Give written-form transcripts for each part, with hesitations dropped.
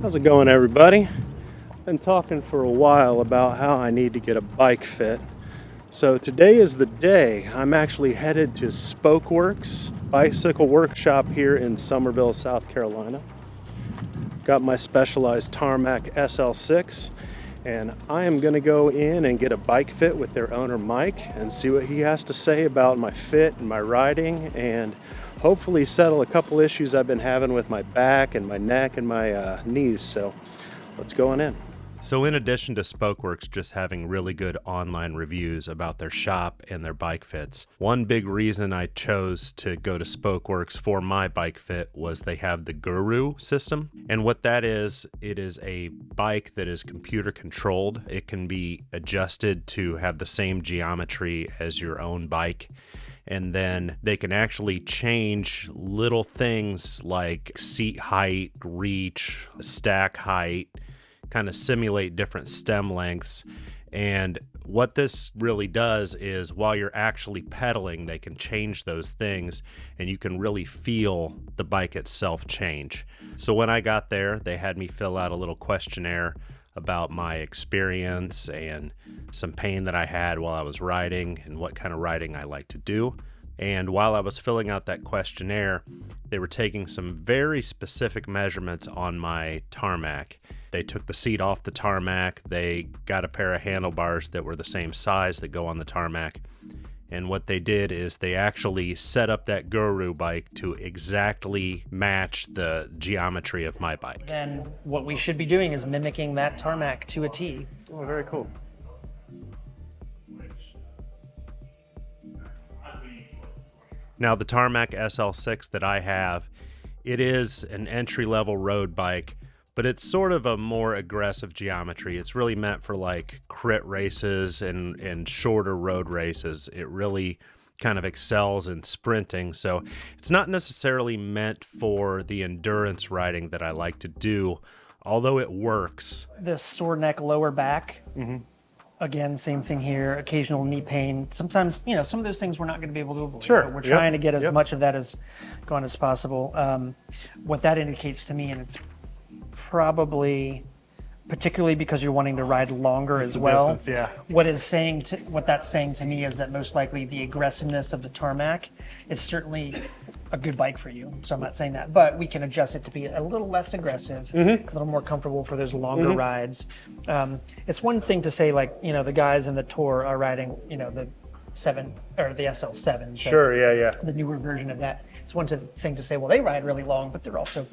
How's it going, everybody? Been talking for a while about how I need to get a bike fit. So today is the day. I'm actually headed to Spokeworks Bicycle Workshop here in Summerville, South Carolina. Got my Specialized Tarmac SL6, and I am going to go in and get a bike fit with their owner Mike and see what he has to say about my fit and my riding, and hopefully settle a couple issues I've been having with my back and my neck and my knees. So let's go on in. So in addition to Spokeworks just having really good online reviews about their shop and their bike fits, one big reason I chose to go to Spokeworks for my bike fit was they have the Guru system. And what that is, it is a bike that is computer controlled. It can be adjusted to have the same geometry as your own bike. And then they can actually change little things like seat height, reach, stack height, kind of simulate different stem lengths. And what this really does is while you're actually pedaling, they can change those things and you can really feel the bike itself change. So when I got there, they had me fill out a little questionnaire about my experience and some pain that I had while I was riding and what kind of riding I like to do. And while I was filling out that questionnaire, they were taking some very specific measurements on my tarmac. They took the seat off the tarmac, they got a pair of handlebars that were the same size that go on the tarmac. And what they did is they actually set up that Guru bike to exactly match the geometry of my bike. Then what we should be doing is mimicking that tarmac to a T. Oh, very cool. Now the Tarmac SL6 that I have, it is an entry-level road bike, but it's sort of a more aggressive geometry. It's really meant for like crit races and shorter road races. It really kind of excels in sprinting. So it's not necessarily meant for the endurance riding that I like to do, although it works. This sore neck, lower back. Again, same thing here, occasional knee pain. Sometimes, some of those things we're not going to be able to avoid. Sure. But we're trying to get as much of that as gone as possible. What that indicates to me, and it's probably, particularly because you're wanting to ride longer as well. Distance, yeah. What that's saying to me is that most likely the aggressiveness of the tarmac is certainly a good bike for you. So I'm not saying that, but we can adjust it to be a little less aggressive, a little more comfortable for those longer rides. It's one thing to say, like, the guys in the tour are riding, the 7 or the SL7. So Sure, yeah. the newer version of that. It's one thing to say, well, they ride really long, but they're also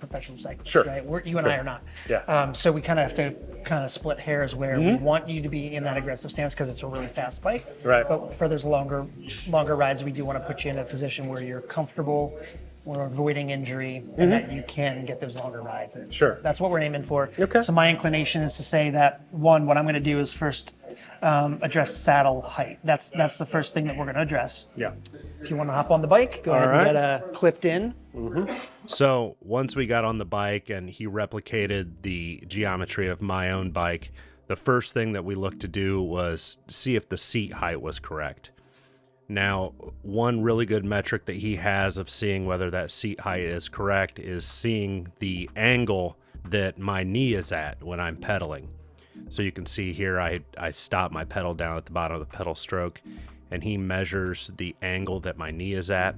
professional cyclists, Sure. right? You and I are not. Yeah. So we kind of have to split hairs where we want you to be in that aggressive stance because it's a really fast bike. Right. But for those longer rides, we do want to put you in a position where you're comfortable, we're avoiding injury, and that you can get those longer rides. And Sure. that's what we're aiming for. Okay. So my inclination is to say that, one, what I'm going to do is first address saddle height. That's the first thing that we're going to address. Yeah. If you want to hop on the bike, go ahead and get clipped in. So once we got on the bike and he replicated the geometry of my own bike, the first thing that we looked to do was see if the seat height was correct. Now, one really good metric that he has of seeing whether that seat height is correct is seeing the angle that my knee is at when I'm pedaling. So you can see here I stop my pedal down at the bottom of the pedal stroke, and he measures the angle that my knee is at.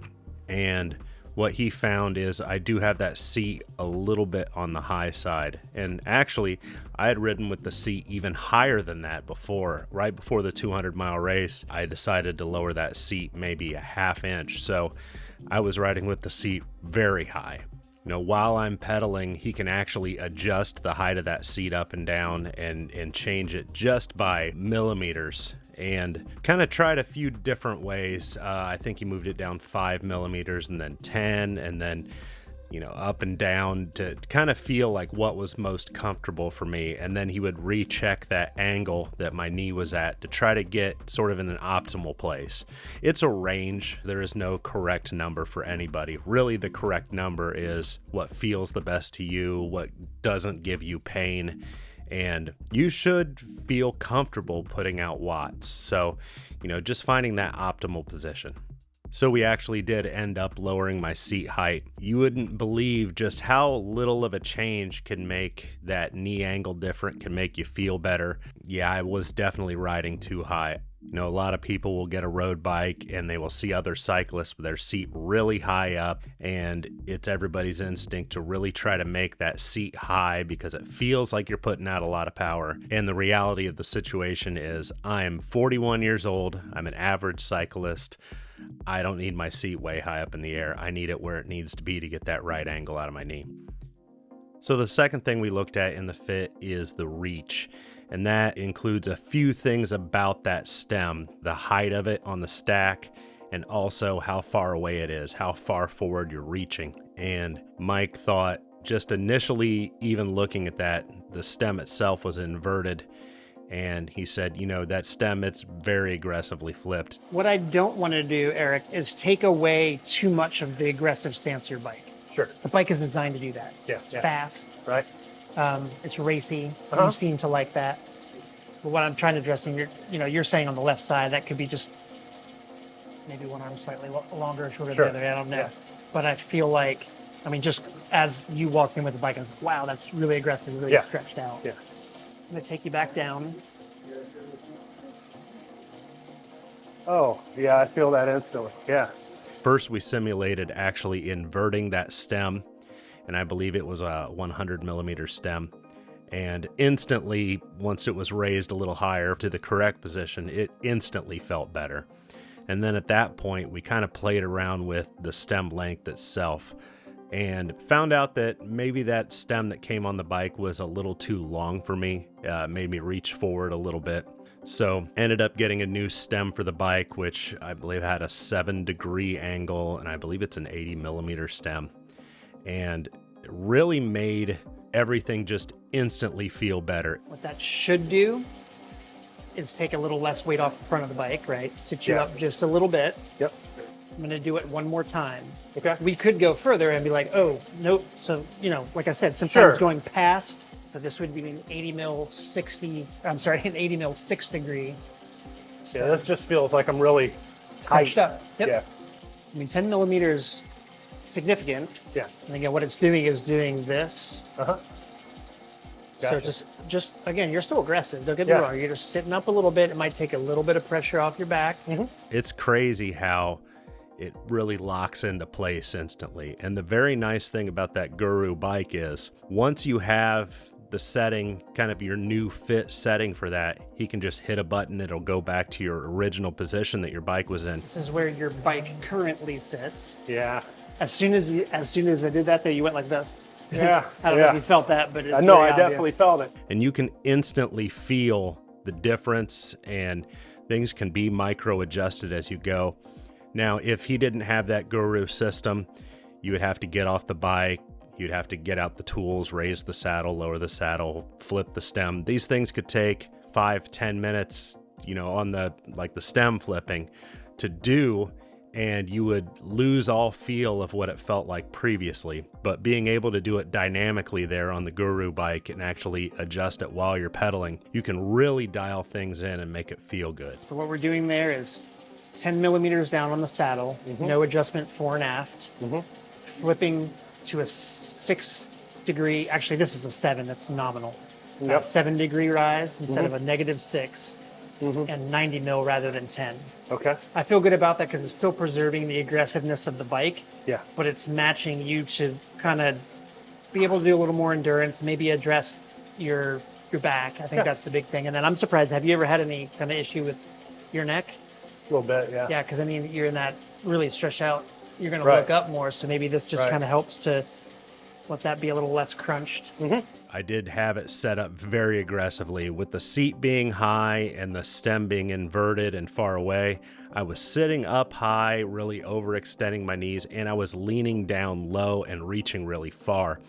And what he found is I do have that seat a little bit on the high side. And actually, I had ridden with the seat even higher than that before. Right before the 200-mile race, I decided to lower that seat maybe a half inch. So I was riding with the seat very high. While I'm pedaling, he can actually adjust the height of that seat up and down and change it just by millimeters, and kind of tried a few different ways. I think he moved it down 5 millimeters and then 10, and then up and down to kind of feel like what was most comfortable for me. And then he would recheck that angle that my knee was at to try to get sort of in an optimal place. It's a range. There is no correct number for anybody. Really, the correct number is what feels the best to you, what doesn't give you pain. And you should feel comfortable putting out watts. So, just finding that optimal position. So we actually did end up lowering my seat height. You wouldn't believe just how little of a change can make that knee angle different, can make you feel better. Yeah, I was definitely riding too high. You know, a lot of people will get a road bike and they will see other cyclists with their seat really high up, and it's everybody's instinct to really try to make that seat high because it feels like you're putting out a lot of power. And the reality of the situation is I'm 41 years old. I'm an average cyclist. I don't need my seat way high up in the air. I need it where it needs to be to get that right angle out of my knee. So the second thing we looked at in the fit is the reach. And that includes a few things about that stem, the height of it on the stack, and also how far away it is, how far forward you're reaching. And Mike thought, just initially, even looking at that, the stem itself was inverted. And he said, you know, that stem, it's very aggressively flipped. What I don't want to do, Eric, is take away too much of the aggressive stance of your bike. Sure. The bike is designed to do that. Yeah. It's fast. Right. It's racy. You seem to like that. But what I'm trying to address, and you're saying on the left side, that could be just maybe one arm slightly longer or shorter than the other. I don't know. Yeah. But I feel like, I mean, just as you walked in with the bike, I was like, wow, that's really aggressive, really stretched out. Yeah. I'm going to take you back down. Oh, yeah, I feel that instantly. Yeah. First, we simulated actually inverting that stem, and I believe it was a 100 millimeter stem. And instantly, once it was raised a little higher to the correct position, it instantly felt better. And then at that point, we kind of played around with the stem length itself and found out that maybe that stem that came on the bike was a little too long for me. Made me reach forward a little bit. So ended up getting a new stem for the bike, which I believe had a 7-degree angle, and I believe it's an 80 millimeter stem. And it really made everything just instantly feel better. What that should do is take a little less weight off the front of the bike, right? Sit you up just a little bit. Yep. I'm going to do it one more time. Okay. We could go further and be like, oh, nope. So, like I said, sometimes going past. So this would be an 80 mil 6 degree. Yeah, this just feels like I'm really tight. Up. Yep. Yeah. I mean, 10 millimeters, significant. Yeah. And again, what it's doing is doing this. Gotcha. So just again, you're still aggressive. Don't get me wrong. You're just sitting up a little bit. It might take a little bit of pressure off your back. It's crazy how it really locks into place instantly. And the very nice thing about that Guru bike is once you have the setting, kind of your new fit setting for that, he can just hit a button. It'll go back to your original position that your bike was in. This is where your bike currently sits. Yeah. As soon as I did that, you went like this. Yeah. I don't know if you felt that, but it's no, very I obvious. definitely felt it. And you can instantly feel the difference, and things can be micro adjusted as you go. Now, if he didn't have that Guru system, you would have to get off the bike. You'd have to get out the tools, raise the saddle, lower the saddle, flip the stem. These things could take 5-10 minutes, on the stem flipping to do, and you would lose all feel of what it felt like previously. But being able to do it dynamically there on the Guru bike and actually adjust it while you're pedaling, you can really dial things in and make it feel good. So what we're doing there is 10 millimeters down on the saddle, no adjustment fore and aft, flipping to a 6 degree, actually this is a 7, that's nominal. 7 degree rise instead of a -6, and 90 mil rather than 10. Okay. I feel good about that because it's still preserving the aggressiveness of the bike, Yeah. but it's matching you to kind of be able to do a little more endurance, maybe address your back. I think that's the big thing. And then I'm surprised, have you ever had any kind of issue with your neck? A little bit, yeah. Yeah, because I mean, you're in that really stretched out, you're going to Right. look up more. So maybe this just kind of helps to let that be a little less crunched. I did have it set up very aggressively with the seat being high and the stem being inverted and far away. I was sitting up high, really overextending my knees, and I was leaning down low and reaching really far.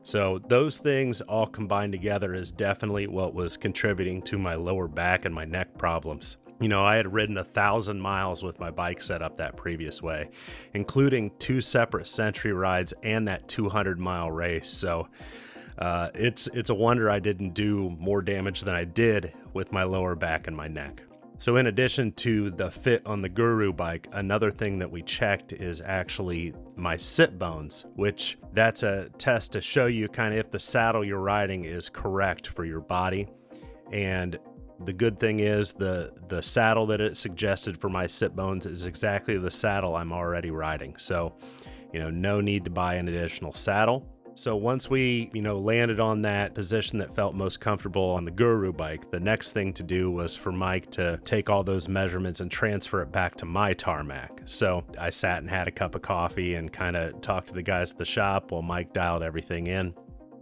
So those things all combined together is definitely what was contributing to my lower back and my neck problems. I had ridden 1,000 miles with my bike set up that previous way, including 2 separate Century rides and that 200-mile race. So it's a wonder I didn't do more damage than I did with my lower back and my neck. So in addition to the fit on the Guru bike, another thing that we checked is actually my sit bones, which that's a test to show you kind of if the saddle you're riding is correct for your body. And the good thing is the saddle that it suggested for my sit bones is exactly the saddle I'm already riding. So, no need to buy an additional saddle. So once we, landed on that position that felt most comfortable on the Guru bike, the next thing to do was for Mike to take all those measurements and transfer it back to my tarmac. So I sat and had a cup of coffee and kind of talked to the guys at the shop while Mike dialed everything in.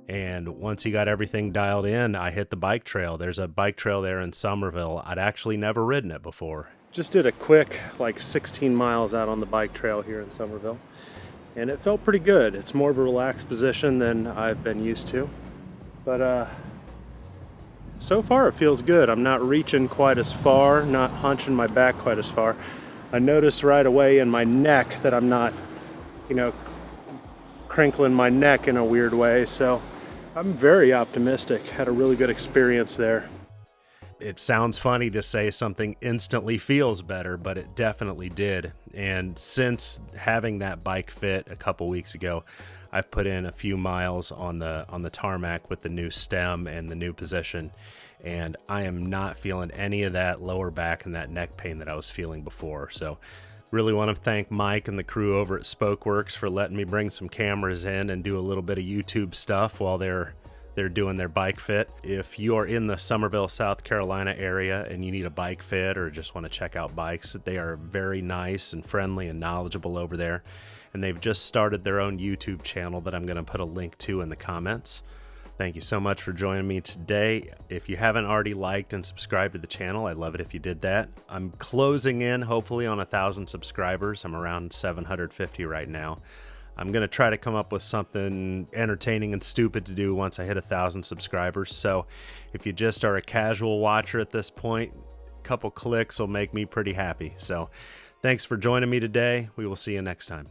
And once he got everything dialed in, I hit the bike trail. There's a bike trail there in Summerville. I'd actually never ridden it before. Just did a quick 16 miles out on the bike trail here in Summerville, and it felt pretty good. It's more of a relaxed position than I've been used to, but so far it feels good. I'm not reaching quite as far, not hunching my back quite as far. I noticed right away in my neck that I'm not, crinkling my neck in a weird way, so I'm very optimistic. Had a really good experience there. It sounds funny to say something instantly feels better, but it definitely did. And since having that bike fit a couple weeks ago, I've put in a few miles on the tarmac with the new stem and the new position, and I am not feeling any of that lower back and that neck pain that I was feeling before. So really want to thank Mike and the crew over at Spokeworks for letting me bring some cameras in and do a little bit of YouTube stuff while they're doing their bike fit. If you are in the Summerville, South Carolina area and you need a bike fit or just want to check out bikes, they are very nice and friendly and knowledgeable over there. And they've just started their own YouTube channel that I'm going to put a link to in the comments. Thank you so much for joining me today. If you haven't already liked and subscribed to the channel, I'd love it if you did that. I'm closing in hopefully on 1,000 subscribers. I'm around 750 right now. I'm going to try to come up with something entertaining and stupid to do once I hit 1,000 subscribers. So if you just are a casual watcher at this point, a couple clicks will make me pretty happy. So thanks for joining me today. We will see you next time.